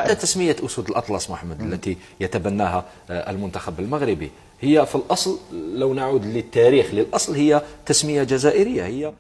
تسمية أسود الأطلس محمد التي يتبناها المنتخب المغربي هي في الأصل لو نعود للتاريخ للأصل هي تسمية جزائرية هي.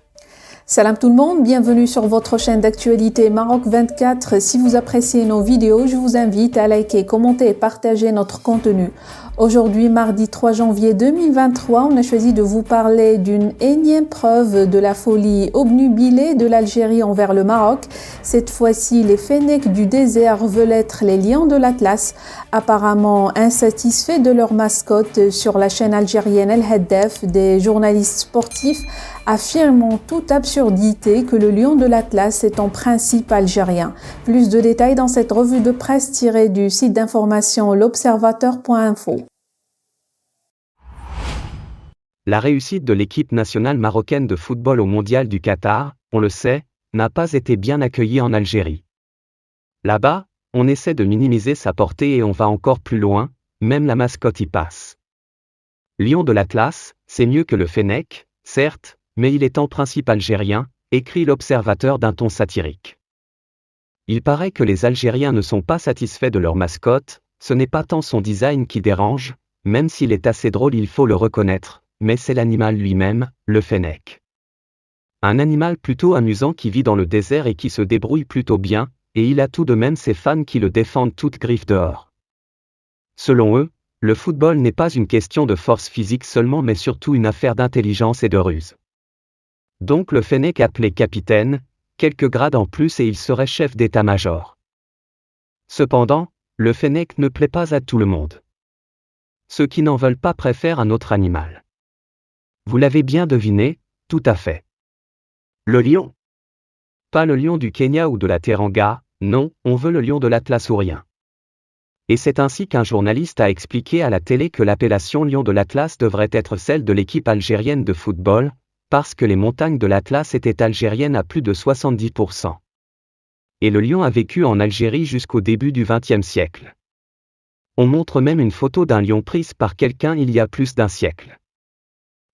Salam tout le monde, bienvenue sur votre chaîne d'actualité Maroc 24. Si vous appréciez nos vidéos, je vous invite à liker, commenter et partager notre contenu. Aujourd'hui, mardi 3 janvier 2023, on a choisi de vous parler d'une énième preuve de la folie obnubilée de l'Algérie envers le Maroc. Cette fois-ci, les Fennecs du désert veulent être les lions de l'Atlas. Apparemment insatisfaits de leur mascotte, sur la chaîne algérienne El Haddaf, des journalistes sportifs affirmant toute absurdité que le lion de l'Atlas est en principe algérien. Plus de détails dans cette revue de presse tirée du site d'information l'observateur.info. La réussite de l'équipe nationale marocaine de football au mondial du Qatar, on le sait, n'a pas été bien accueillie en Algérie. Là-bas, on essaie de minimiser sa portée et on va encore plus loin, même la mascotte y passe. Lion de l'Atlas, c'est mieux que le Fennec, certes, mais il est en principe algérien, écrit l'Observateur d'un ton satirique. Il paraît que les Algériens ne sont pas satisfaits de leur mascotte, ce n'est pas tant son design qui dérange, même s'il est assez drôle il faut le reconnaître, mais c'est l'animal lui-même, le Fennec. Un animal plutôt amusant qui vit dans le désert et qui se débrouille plutôt bien, et il a tout de même ses fans qui le défendent toutes griffes dehors. Selon eux, le football n'est pas une question de force physique seulement mais surtout une affaire d'intelligence et de ruse. Donc le Fennec appelé capitaine, quelques grades en plus et il serait chef d'état-major. Cependant, le Fennec ne plaît pas à tout le monde. Ceux qui n'en veulent pas préfèrent un autre animal. Vous l'avez bien deviné, tout à fait. Le lion. Pas le lion du Kenya ou de la Teranga, non, on veut le lion de l'Atlas ou rien. Et c'est ainsi qu'un journaliste a expliqué à la télé que l'appellation lion de l'Atlas devrait être celle de l'équipe algérienne de football, parce que les montagnes de l'Atlas étaient algériennes à plus de 70%. Et le lion a vécu en Algérie jusqu'au début du XXe siècle. On montre même une photo d'un lion prise par quelqu'un il y a plus d'un siècle.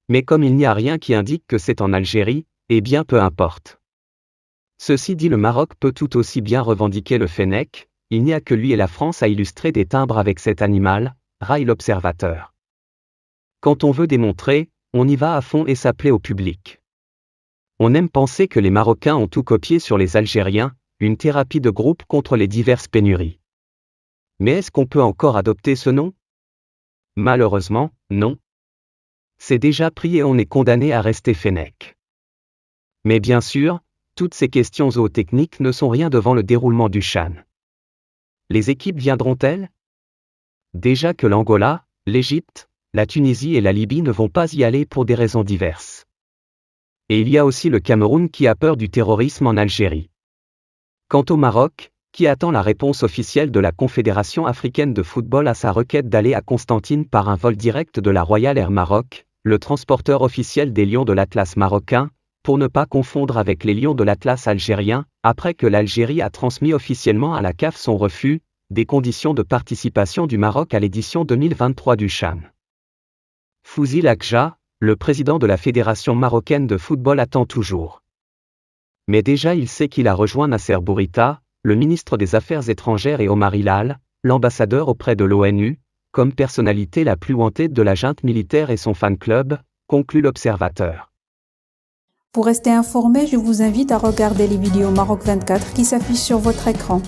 Mais comme il n'y a rien qui indique que c'est en Algérie, eh bien peu importe. Ceci dit, le Maroc peut tout aussi bien revendiquer le Fennec, il n'y a que lui et la France à illustrer des timbres avec cet animal, raille l'Observateur. Quand on veut démontrer, on y va à fond et ça plaît au public. On aime penser que les Marocains ont tout copié sur les Algériens, une thérapie de groupe contre les diverses pénuries. Mais est-ce qu'on peut encore adopter ce nom? Malheureusement, non. C'est déjà pris et on est condamné à rester Fennec. Mais bien sûr, toutes ces questions zootechniques ne sont rien devant le déroulement du CHAN. Les équipes viendront-elles? Déjà que l'Angola, l'Égypte, la Tunisie et la Libye ne vont pas y aller pour des raisons diverses. Et il y a aussi le Cameroun qui a peur du terrorisme en Algérie. Quant au Maroc, qui attend la réponse officielle de la Confédération africaine de football à sa requête d'aller à Constantine par un vol direct de la Royal Air Maroc, le transporteur officiel des lions de l'Atlas marocain, pour ne pas confondre avec les lions de l'Atlas algérien, après que l'Algérie a transmis officiellement à la CAF son refus des conditions de participation du Maroc à l'édition 2023 du CHAN. Fouzi Lakja, le président de la Fédération marocaine de football attend toujours. Mais déjà il sait qu'il a rejoint Nasser Bourita, le ministre des Affaires étrangères et Omar Hilal, l'ambassadeur auprès de l'ONU, comme personnalité la plus wanted de la junte militaire et son fan club, conclut l'Observateur. Pour rester informé, je vous invite à regarder les vidéos Maroc 24 qui s'affichent sur votre écran.